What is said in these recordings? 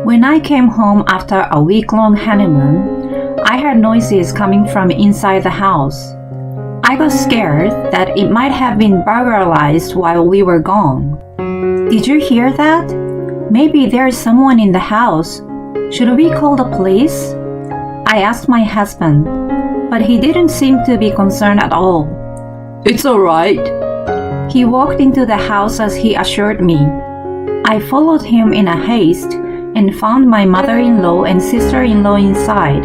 When I came home after a week-long honeymoon, I heard noises coming from inside the house. I got scared that it might have been burglarized while we were gone. Did you hear that? Maybe there's someone in the house. Should we call the police? I asked my husband, but he didn't seem to be concerned at all. It's all right. He walked into the house as he assured me. I followed him in a haste and found my mother-in-law and sister-in-law inside.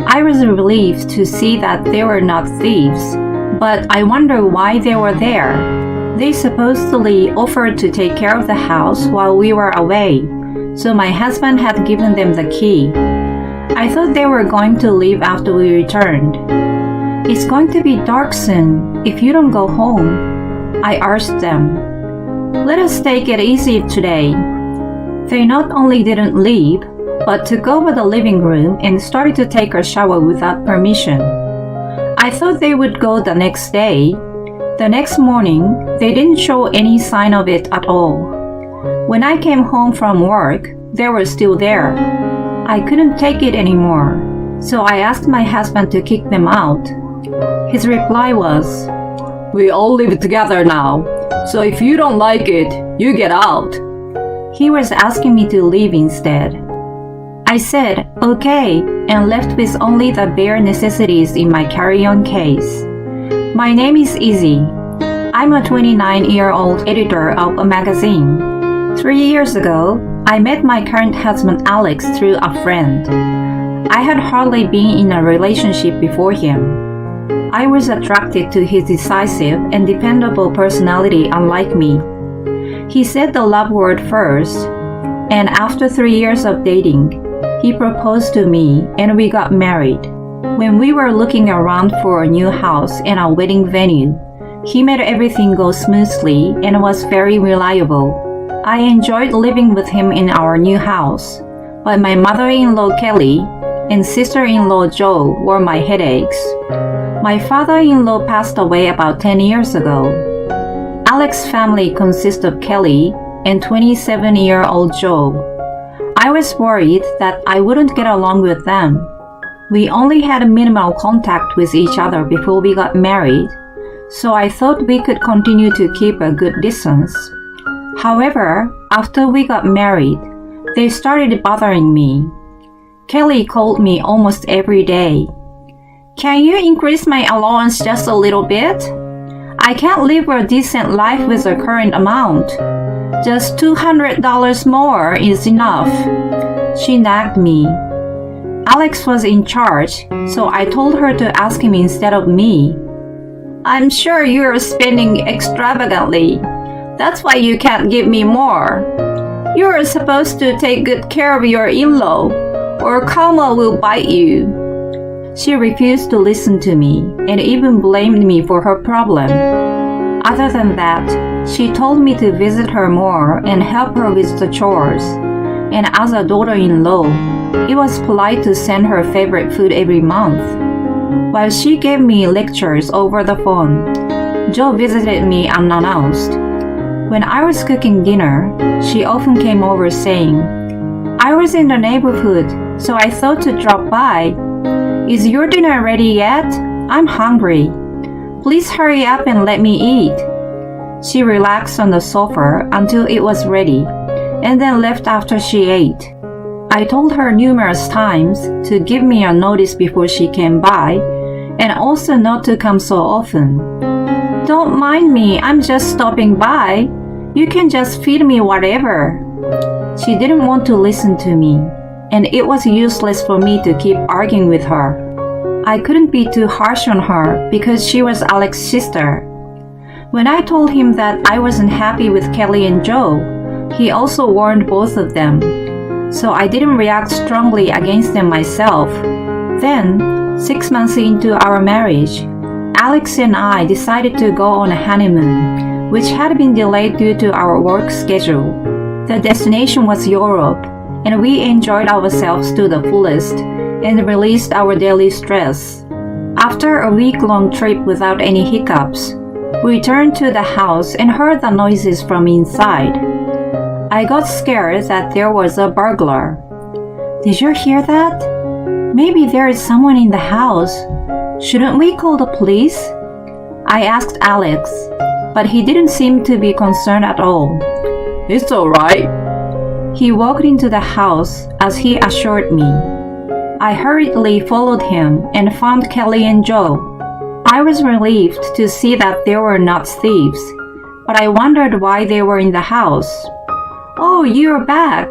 I was relieved to see that they were not thieves, but I wonder why they were there. They supposedly offered to take care of the house while we were away, so my husband had given them the key. I thought they were going to leave after we returned. It's going to be dark soon if you don't go home, I urged them. Let us take it easy today. They not only didn't leave, but took over the living room and started to take a shower without permission. I thought they would go the next day. The next morning, they didn't show any sign of it at all. When I came home from work, they were still there. I couldn't take it anymore, so I asked my husband to kick them out. His reply was, We all live together now, so if you don't like it, you get out. He was asking me to leave instead. I said, okay, and left with only the bare necessities in my carry-on case. My name is Izzy. I'm a 29-year-old editor of a magazine. 3 years ago, I met my current husband Alex through a friend. I had hardly been in a relationship before him. I was attracted to his decisive and dependable personality unlike me. He said the love word first, and after 3 years of dating, he proposed to me and we got married. When we were looking around for a new house and a wedding venue, he made everything go smoothly and was very reliable. I enjoyed living with him in our new house, but my mother-in-law Kelly and sister-in-law Jo were my headaches. My father-in-law passed away about 10 years ago. Alex's family consists of Kelly and 27-year-old Jo. I was worried that I wouldn't get along with them. We only had minimal contact with each other before we got married, so I thought we could continue to keep a good distance. However, after we got married, they started bothering me. Kelly called me almost every day. Can you increase my allowance just a little bit? I can't live a decent life with the current amount. Just $200 more is enough. She nagged me. Alex was in charge, so I told her to ask him instead of me. I'm sure you're spending extravagantly. That's why you can't give me more. You're supposed to take good care of your in-law, or karma will bite you. She refused to listen to me and even blamed me for her problem. Other than that, she told me to visit her more and help her with the chores. And as a daughter-in-law, it was polite to send her favorite food every month. While she gave me lectures over the phone, Jo visited me unannounced. When I was cooking dinner, she often came over saying, I was in the neighborhood, so I thought to drop by. Is your dinner ready yet? I'm hungry. Please hurry up and let me eat. She relaxed on the sofa until it was ready, and then left after she ate. I told her numerous times to give me a notice before she came by, and also not to come so often. Don't mind me, I'm just stopping by. You can just feed me whatever. She didn't want to listen to me, and it was useless for me to keep arguing with her. I couldn't be too harsh on her because she was Alex's sister. When I told him that I wasn't happy with Kelly and Jo, he also warned both of them, so I didn't react strongly against them myself. Then, 6 months into our marriage, Alex and I decided to go on a honeymoon, which had been delayed due to our work schedule. The destination was Europe, and we enjoyed ourselves to the fullest and released our daily stress. After a week-long trip without any hiccups, we returned to the house and heard the noises from inside. I got scared that there was a burglar. Did you hear that? Maybe there is someone in the house. Shouldn't we call the police? I asked Alex, but he didn't seem to be concerned at all. It's alright. He walked into the house as he assured me. I hurriedly followed him and found Kelly and Joe. I was relieved to see that they were not thieves, but I wondered why they were in the house. Oh, you're back.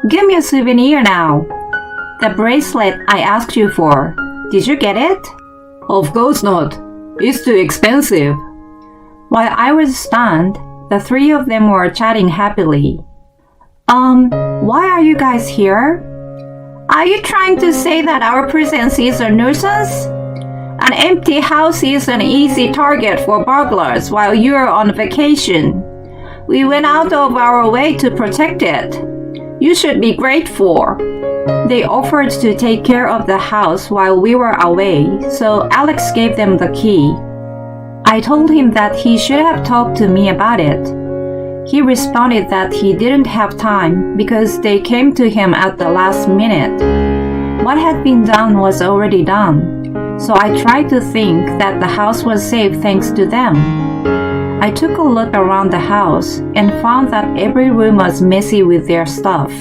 Give me a souvenir now. The bracelet I asked you for. Did you get it? Of course not. It's too expensive. While I was stunned, the three of them were chatting happily. Why are you guys here? Are you trying to say that our presence is a nuisance? An empty house is an easy target for burglars while you're on vacation. We went out of our way to protect it. You should be grateful. They offered to take care of the house while we were away, so Alex gave them the key. I told him that he should have talked to me about it. He responded that he didn't have time because they came to him at the last minute. What had been done was already done, so I tried to think that the house was safe thanks to them. I took a look around the house and found that every room was messy with their stuff.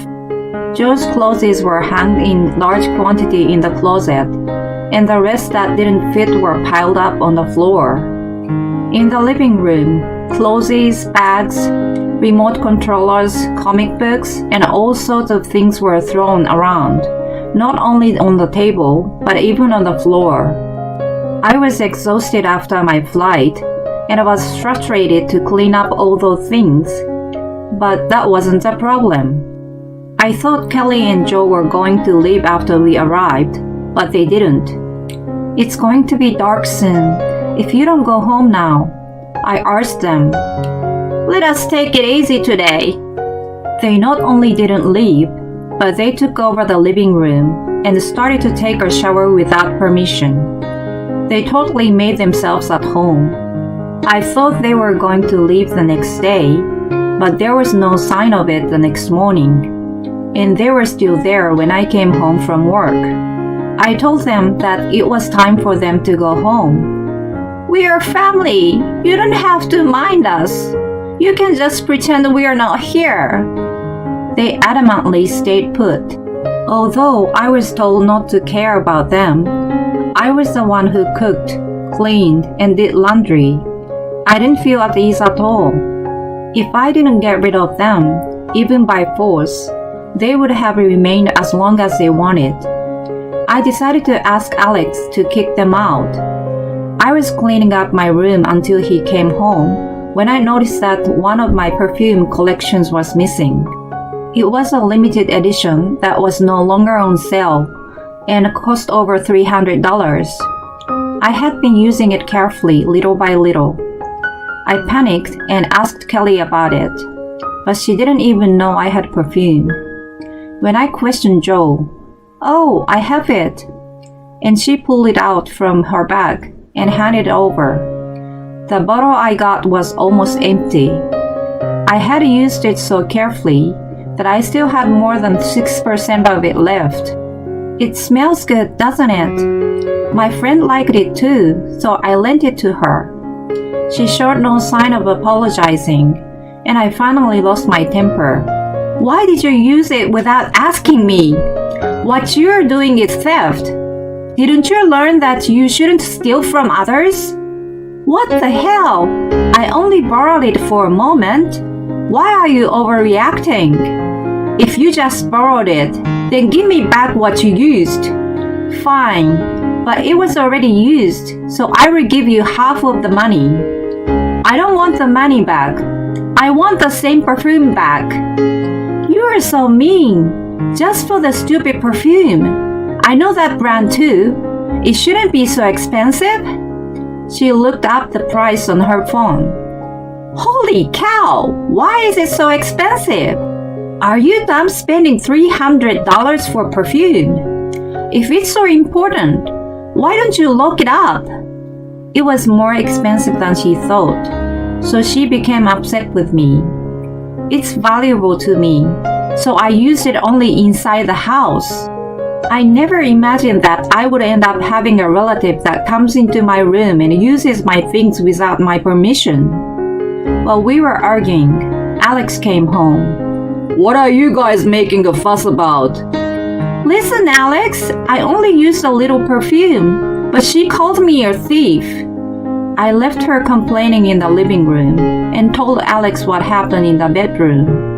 Joe's clothes were hung in large quantity in the closet, and the rest that didn't fit were piled up on the floor. In the living room, clothes, bags, remote controllers, comic books, and all sorts of things were thrown around, not only on the table, but even on the floor. I was exhausted after my flight, and I was frustrated to clean up all those things. But that wasn't a problem. I thought Kelly and Joe were going to leave after we arrived, but they didn't. It's going to be dark soon. If you don't go home now, I urged them. Let us take it easy today. They not only didn't leave, but they took over the living room and started to take a shower without permission. They totally made themselves at home. I thought they were going to leave the next day, but there was no sign of it the next morning. And they were still there when I came home from work. I told them that it was time for them to go home. We are family. You don't have to mind us. You can just pretend we are not here. They adamantly stayed put. Although I was told not to care about them, I was the one who cooked, cleaned, and did laundry. I didn't feel at ease at all. If I didn't get rid of them, even by force, they would have remained as long as they wanted. I decided to ask Alex to kick them out. I was cleaning up my room until he came home when I noticed that one of my perfume collections was missing. It was a limited edition that was no longer on sale and cost over $300. I had been using it carefully little by little. I panicked and asked Kelly about it, but she didn't even know I had perfume. When I questioned Joe, "Oh, I have it," and she pulled it out from her bag and handed it over. The bottle I got was almost empty. I had used it so carefully that I still had more than 6% of it left. It smells good, doesn't it? My friend liked it too, so I lent it to her. She showed no sign of apologizing, and I finally lost my temper. Why did you use it without asking me? What you're doing is theft. Didn't you learn that you shouldn't steal from others? What the hell? I only borrowed it for a moment. Why are you overreacting? If you just borrowed it, then give me back what you used. Fine, but it was already used, so I will give you half of the money. I don't want the money back. I want the same perfume back. You are so mean. Just for the stupid perfume. I know that brand too. It shouldn't be so expensive. She looked up the price on her phone. Holy cow! Why is it so expensive? Are you dumb spending $300 for perfume? If it's so important, why don't you look it up? It was more expensive than she thought, so she became upset with me. It's valuable to me, so I used it only inside the house. I never imagined that I would end up having a relative that comes into my room and uses my things without my permission. While we were arguing, Alex came home. What are you guys making a fuss about? Listen, Alex, I only used a little perfume, but she called me a thief. I left her complaining in the living room and told Alex what happened in the bedroom.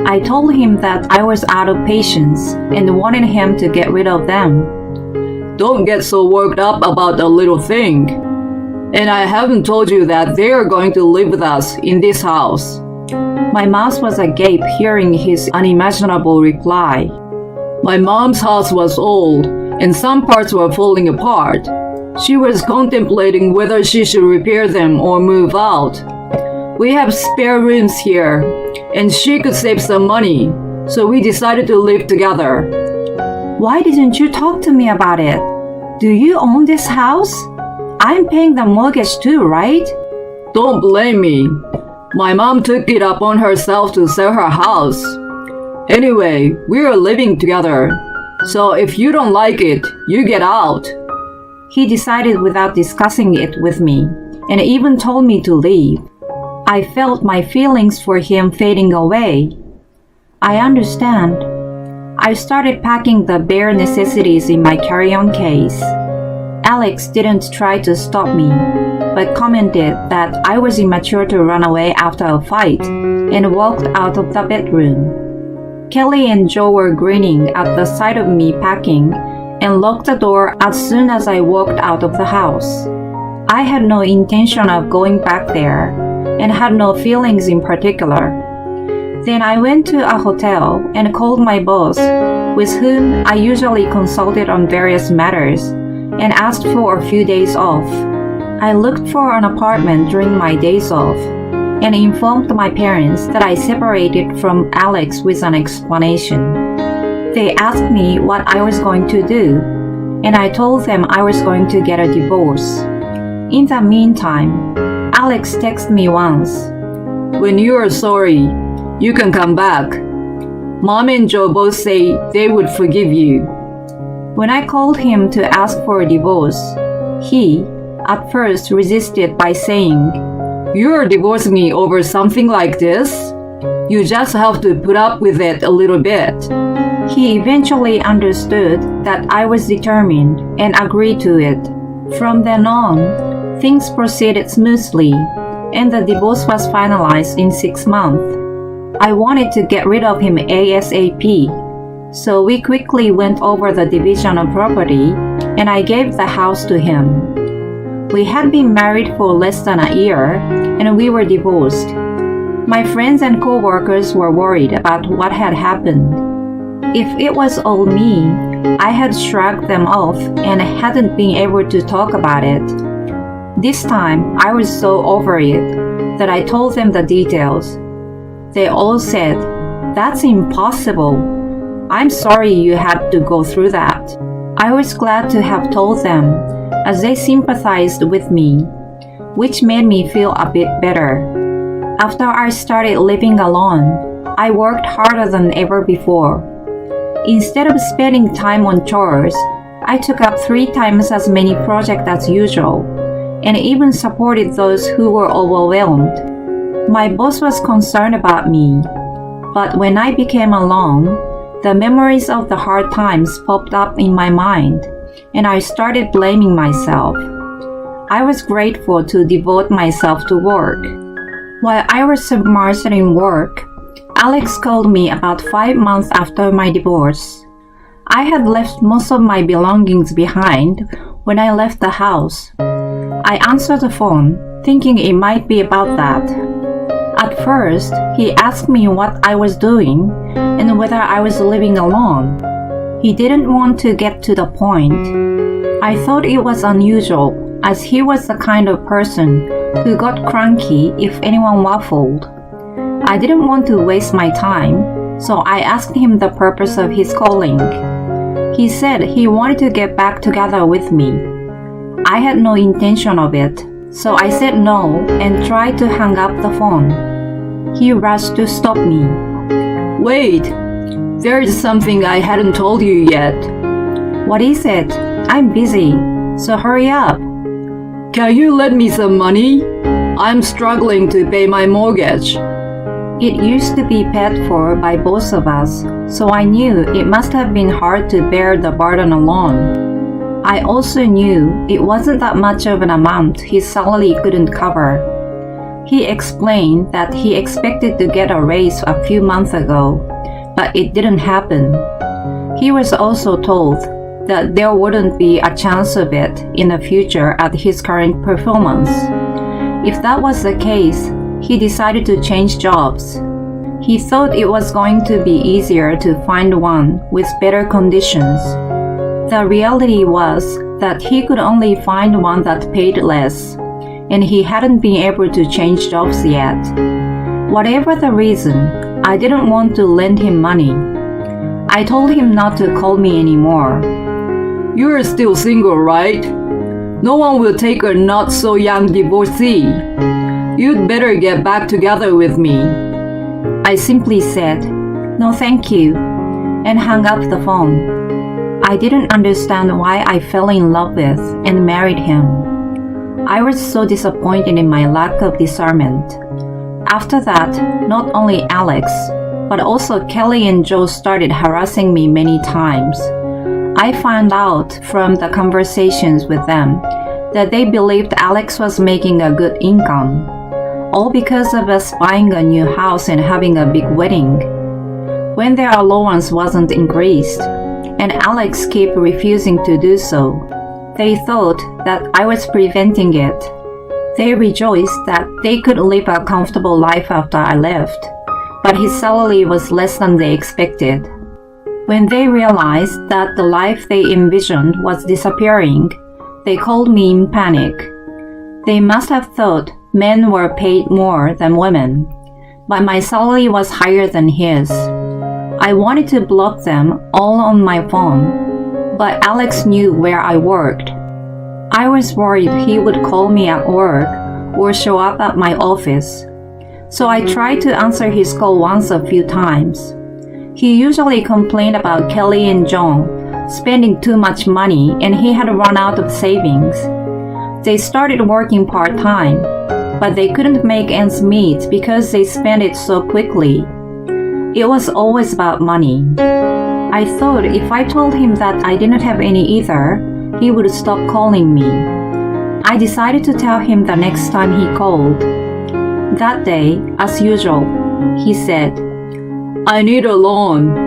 I told him that I was out of patience and wanted him to get rid of them. Don't get so worked up about a little thing. And I haven't told you that they are going to live with us in this house. My mouth was agape hearing his unimaginable reply. My mom's house was old and some parts were falling apart. She was contemplating whether she should repair them or move out. We have spare rooms here, and she could save some money, so we decided to live together. Why didn't you talk to me about it? Do you own this house? I'm paying the mortgage too, right? Don't blame me. My mom took it upon herself to sell her house. Anyway, we are living together, so if you don't like it, you get out. He decided without discussing it with me, and even told me to leave. I felt my feelings for him fading away. I understand. I started packing the bare necessities in my carry-on case. Alex didn't try to stop me, but commented that I was immature to run away after a fight and walked out of the bedroom. Kelly and Joe were grinning at the sight of me packing and locked the door as soon as I walked out of the house. I had no intention of going back there and had no feelings in particular. Then I went to a hotel and called my boss, with whom I usually consulted on various matters, and asked for a few days off. I looked for an apartment during my days off and informed my parents that I separated from Alex with an explanation. They asked me what I was going to do, and I told them I was going to get a divorce. In the meantime, Alex texted me once. When you are sorry, you can come back. Mom and Joe both say they would forgive you. When I called him to ask for a divorce, he, at first, resisted by saying, You are divorcing me over something like this? You just have to put up with it a little bit. He eventually understood that I was determined and agreed to it. From then on, things proceeded smoothly, and the divorce was finalized in 6 months. I wanted to get rid of him ASAP, so we quickly went over the division of property, and I gave the house to him. We had been married for less than a year, and we were divorced. My friends and co-workers were worried about what had happened. If it was all me, I had shrugged them off and hadn't been able to talk about it. This time, I was so over it that I told them the details. They all said, That's impossible. I'm sorry you had to go through that. I was glad to have told them, as they sympathized with me, which made me feel a bit better. After I started living alone, I worked harder than ever before. Instead of spending time on chores, I took up 3 times as many projects as usual, and even supported those who were overwhelmed. My boss was concerned about me, but when I became alone, the memories of the hard times popped up in my mind, and I started blaming myself. I was grateful to devote myself to work. While I was submerged in work, Alex called me about 5 months after my divorce. I had left most of my belongings behind when I left the house. I answered the phone, thinking it might be about that. At first, he asked me what I was doing and whether I was living alone. He didn't want to get to the point. I thought it was unusual, as he was the kind of person who got cranky if anyone waffled. I didn't want to waste my time, so I asked him the purpose of his calling. He said he wanted to get back together with me. I had no intention of it, so I said no and tried to hang up the phone. He rushed to stop me. Wait, There is something I hadn't told you yet. What is it? I'm busy, so hurry up. Can you lend me some money? I'm struggling to pay my mortgage. It used to be paid for by both of us, so I knew it must have been hard to bear the burden alone. I also knew it wasn't that much of an amount his salary couldn't cover. He explained that he expected to get a raise a few months ago, but it didn't happen. He was also told that there wouldn't be a chance of it in the future at his current performance. If that was the case, he decided to change jobs. He thought it was going to be easier to find one with better conditions. The reality was that he could only find one that paid less, and he hadn't been able to change jobs yet. Whatever the reason, I didn't want to lend him money. I told him not to call me anymore. You're still single, right? No one will take a not-so-young divorcee. You'd better get back together with me. I simply said, "No thank you," and hung up the phone. I didn't understand why I fell in love with and married him. I was so disappointed in my lack of discernment. After that, not only Alex, but also Kelly and Joe started harassing me many times. I found out from the conversations with them that they believed Alex was making a good income, all because of us buying a new house and having a big wedding. When their allowance wasn't increased, and Alex kept refusing to do so, they thought that I was preventing it. They rejoiced that they could live a comfortable life after I left, but his salary was less than they expected. When they realized that the life they envisioned was disappearing, they called me in panic. They must have thought men were paid more than women, but my salary was higher than his. I wanted to block them all on my phone, but Alex knew where I worked. I was worried he would call me at work or show up at my office, so I tried to answer his call once a few times. He usually complained about Kelly and John spending too much money and he had run out of savings. They started working part-time, but they couldn't make ends meet because they spent it so quickly. It was always about money. I thought if I told him that I didn't have any either, he would stop calling me. I decided to tell him the next time he called. That day, as usual, he said, I need a loan.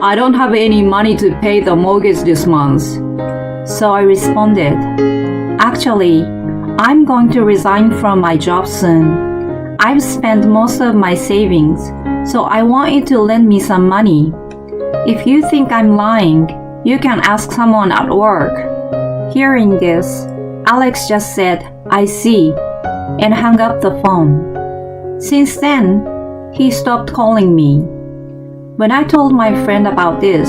I don't have any money to pay the mortgage this month. So I responded, actually, I'm going to resign from my job soon. I've spent most of my savings, so I want you to lend me some money. If you think I'm lying, you can ask someone at work. Hearing this, Alex just said, I see, and hung up the phone. Since then, he stopped calling me. When I told my friend about this,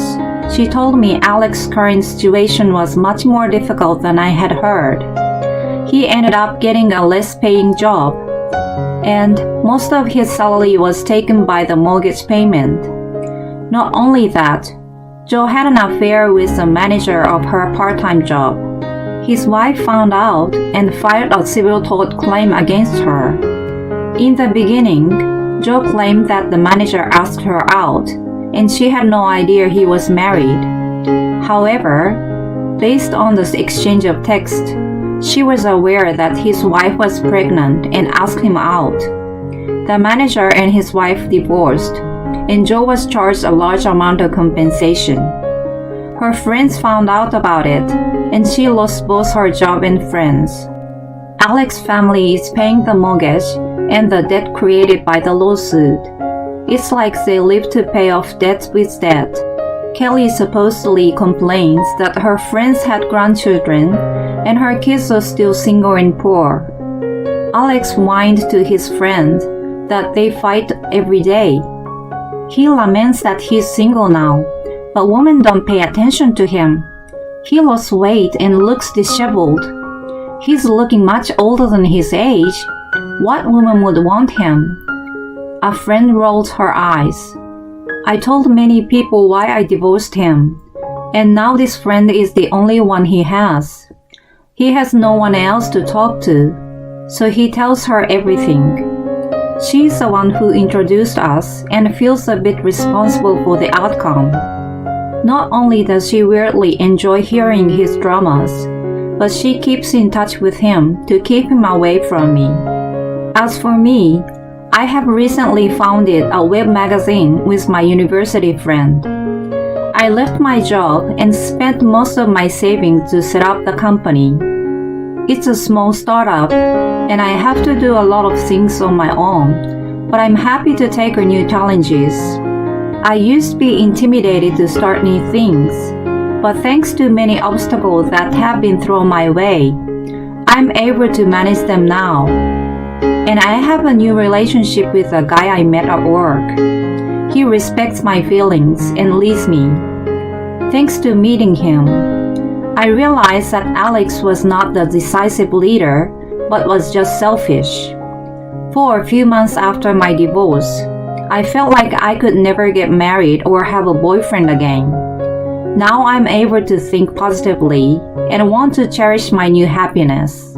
she told me Alex's current situation was much more difficult than I had heard. He ended up getting a less paying job, and most of his salary was taken by the mortgage payment. Not only that, Joe had an affair with the manager of her part-time job. His wife found out and filed a civil tort claim against her. In the beginning, Joe claimed that the manager asked her out, and she had no idea he was married. However, based on the exchange of text, she was aware that his wife was pregnant and asked him out. The manager and his wife divorced, and Joe was charged a large amount of compensation. Her friends found out about it, and she lost both her job and friends. Alex's family is paying the mortgage and the debt created by the lawsuit. It's like they live to pay off debt with debt. Kelly supposedly complains that her friends had grandchildren and her kids are still single and poor. Alex whined to his friend that they fight every day. He laments that he's single now, but women don't pay attention to him. He lost weight and looks disheveled. He's looking much older than his age. What woman would want him? A friend rolled her eyes. I told many people why I divorced him, and now this friend is the only one he has. He has no one else to talk to, so he tells her everything. She's the one who introduced us and feels a bit responsible for the outcome. Not only does she weirdly enjoy hearing his dramas, but she keeps in touch with him to keep him away from me. As for me, I have recently founded a web magazine with my university friend. I left my job and spent most of my savings to set up the company. It's a small startup, and I have to do a lot of things on my own, but I'm happy to take on new challenges. I used to be intimidated to start new things, but thanks to many obstacles that have been thrown my way, I'm able to manage them now. And I have a new relationship with a guy I met at work. He respects my feelings and leads me. Thanks to meeting him, I realized that Alex was not the decisive leader, but was just selfish. For a few months after my divorce, I felt like I could never get married or have a boyfriend again. Now I'm able to think positively and want to cherish my new happiness.